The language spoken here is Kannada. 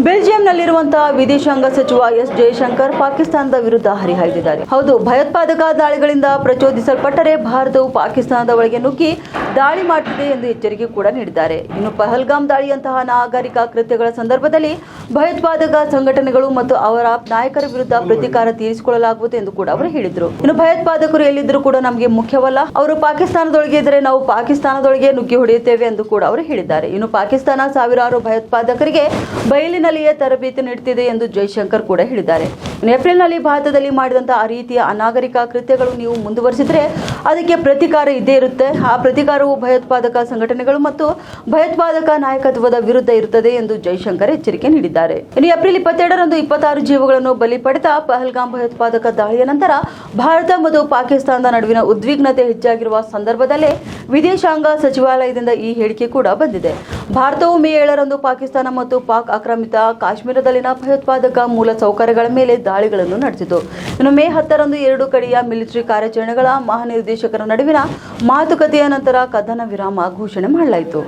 ಬೆಲ್ಜಿಯಂನಲ್ಲಿರುವಂತಹ ವಿದೇಶಾಂಗ ಸಚಿವ ಎಸ್ ಜಯಶಂಕರ್ ಪಾಕಿಸ್ತಾನದ ವಿರುದ್ಧ ಹರಿಹಾಯ್ದಿದ್ದಾರೆ. ಹೌದು, ಭಯೋತ್ಪಾದಕ ದಾಳಿಗಳಿಂದ ಪ್ರಚೋದಿಸಲ್ಪಟ್ಟರೆ ಭಾರತವು ಪಾಕಿಸ್ತಾನದ ಒಳಗೆ ನುಗ್ಗಿ ದಾಳಿ ಮಾಡುತ್ತಿದೆ ಎಂದು ಎಚ್ಚರಿಕೆ ಕೂಡ ನೀಡಿದ್ದಾರೆ. ಇನ್ನು ಪಹಲ್ಗಾಮ್ ದಾಳಿಯಂತಹ ನಾಗರಿಕ ಕೃತ್ಯಗಳ ಸಂದರ್ಭದಲ್ಲಿ ಭಯೋತ್ಪಾದಕ ಸಂಘಟನೆಗಳು ಮತ್ತು ಅವರ ನಾಯಕರ ವಿರುದ್ಧ ಪ್ರತೀಕಾರ ತೀರಿಸಿಕೊಳ್ಳಲಾಗುವುದು ಎಂದು ಕೂಡ ಅವರು ಹೇಳಿದರು. ಇನ್ನು ಭಯೋತ್ಪಾದಕರು ಎಲ್ಲಿದ್ದರೂ ಕೂಡ ನಮಗೆ ಮುಖ್ಯವಲ್ಲ, ಅವರು ಪಾಕಿಸ್ತಾನದೊಳಗೆ ಇದ್ದರೆ ನಾವು ಪಾಕಿಸ್ತಾನದೊಳಗೆ ನುಗ್ಗಿ ಹೊಡೆಯುತ್ತೇವೆ ಎಂದು ಕೂಡ ಅವರು ಹೇಳಿದ್ದಾರೆ. ಇನ್ನು ಪಾಕಿಸ್ತಾನ ಸಾವಿರಾರು ಭಯೋತ್ಪಾದಕರಿಗೆ ಬಯಲಿನಲ್ಲಿಯೇ ತರಬೇತಿ ನೀಡುತ್ತಿದೆ ಎಂದು ಜೈಶಂಕರ್ ಕೂಡ ಹೇಳಿದ್ದಾರೆ. ಏಪ್ರಿಲ್ನಲ್ಲಿ ಭಾರತದಲ್ಲಿ ಮಾಡಿದಂತಹ ಆ ರೀತಿಯ ಅನಾಗರಿಕ ಕೃತ್ಯಗಳು ನೀವು ಮುಂದುವರಿಸಿದ್ರೆ ಅದಕ್ಕೆ ಪ್ರತೀಕಾರ ಇದ್ದೇ ಇರುತ್ತೆ. ಆ ಪ್ರತೀಕಾರವು ಭಯೋತ್ಪಾದಕ ಸಂಘಟನೆಗಳು ಮತ್ತು ಭಯೋತ್ಪಾದಕ ನಾಯಕತ್ವದ ವಿರುದ್ಧ ಇರುತ್ತದೆ ಎಂದು ಜೈಶಂಕರ್ ಎಚ್ಚರಿಕೆ ನೀಡಿದ್ದಾರೆ. ಇನ್ನು ಏಪ್ರಿಲ್ 22ರಂದು 26 ಜೀವಗಳನ್ನು ಬಲಿ ಪಡೆದ ಪಹಲ್ಗಾಮ್ ಭಯೋತ್ಪಾದಕ ದಾಳಿಯ ನಂತರ ಭಾರತ ಮತ್ತು ಪಾಕಿಸ್ತಾನದ ನಡುವಿನ ಉದ್ವಿಗ್ನತೆ ಹೆಚ್ಚಾಗಿರುವ ಸಂದರ್ಭದಲ್ಲೇ ವಿದೇಶಾಂಗ ಸಚಿವಾಲಯದಿಂದ ಈ ಹೇಳಿಕೆ ಕೂಡ ಬಂದಿದೆ. ಭಾರತವು ಮೇ 7ರಂದು ಪಾಕಿಸ್ತಾನ ಮತ್ತು ಪಾಕ್ ಆಕ್ರಮಿತ ಕಾಶ್ಮೀರದಲ್ಲಿನ ಭಯೋತ್ಪಾದಕ ಮೂಲ ಸೌಕರ್ಯಗಳ ಮೇಲೆ ದಾಳಿಗಳನ್ನು ನಡೆಸಿತು. ಇನ್ನು ಮೇ 10ರಂದು 2 ಕಡೆಯ ಮಿಲಿಟರಿ ಕಾರ್ಯಾಚರಣೆಗಳ ಮಹಾನಿರ್ದೇಶಕರ ನಡುವಿನ ಮಾತುಕತೆಯ ನಂತರ ಕದನ ವಿರಾಮ ಘೋಷಣೆ ಮಾಡಲಾಯಿತು.